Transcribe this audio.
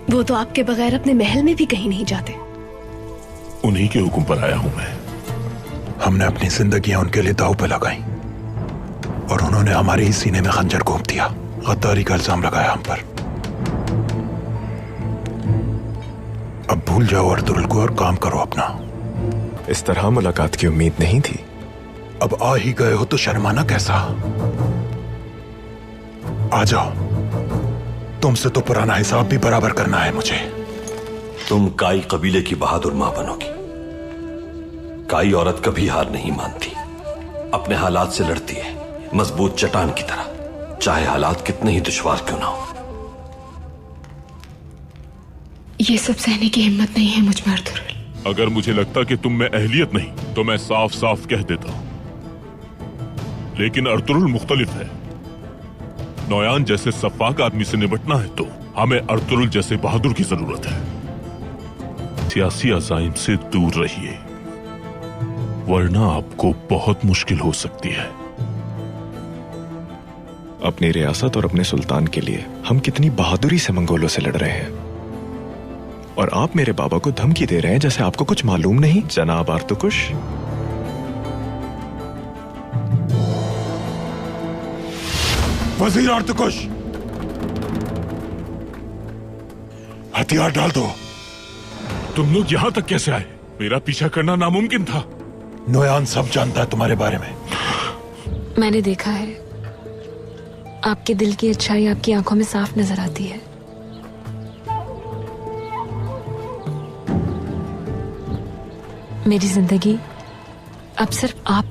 वो तो आपके बगैर अपने महल में भी कहीं नहीं जाते। उन्हीं के हुक्म पर आया हूं मैं। हमने अपनी जिंदगियां उनके लिए दांव पे लगाई और उन्होंने हमारे ही सीने में खंजर घोंप दिया। गद्दारी का इल्जाम लगाया हम पर। अब भूल जाओ अर्तुगरुल को और काम करो अपना। इस तरह मुलाकात की उम्मीद नहीं थी। अब आ ही गए हो तो शर्माना कैसा? आ जाओ, तुमसे तो पुराना हिसाब भी बराबर करना है मुझे। तुम काई कबीले की बहादुर मां बनोगी। काई औरत कभी हार नहीं मानती, अपने हालात से लड़ती है, मजबूत चट्टान की तरह, चाहे हालात कितने ही दुश्वार क्यों ना हो। ये सब सहने की हिम्मत नहीं है मुझ में अर्तुगरुल। अगर मुझे लगता कि तुम में अहलियत नहीं तो मैं साफ साफ कह देता। लेकिन अर्तुगरुल मुख्तलिफ है। नौयान जैसे सफाक आदमी से निपटना है तो हमें अर्तुगरुल जैसे बहादुर की जरूरत है। सियासी अज़ाइम से दूर रहिए, वरना आपको बहुत मुश्किल हो सकती है। अपनी रियासत और अपने सुल्तान के लिए हम कितनी बहादुरी से मंगोलों से लड़ रहे हैं, और आप मेरे बाबा को धमकी दे रहे हैं जैसे आपको कुछ मालूम नहीं। जनाब आर्तुकुश, वजीर आर्तुकुश, हथियार डाल दो। तुम लोग यहां तक कैसे आए? मेरा पीछा करना नामुमकिन था। नोयान सब जानता है तुम्हारे बारे में। मैंने देखा है, आपके दिल की अच्छाई आपकी आंखों में साफ नजर आती है। मेरी जिंदगी अब सिर्फ आप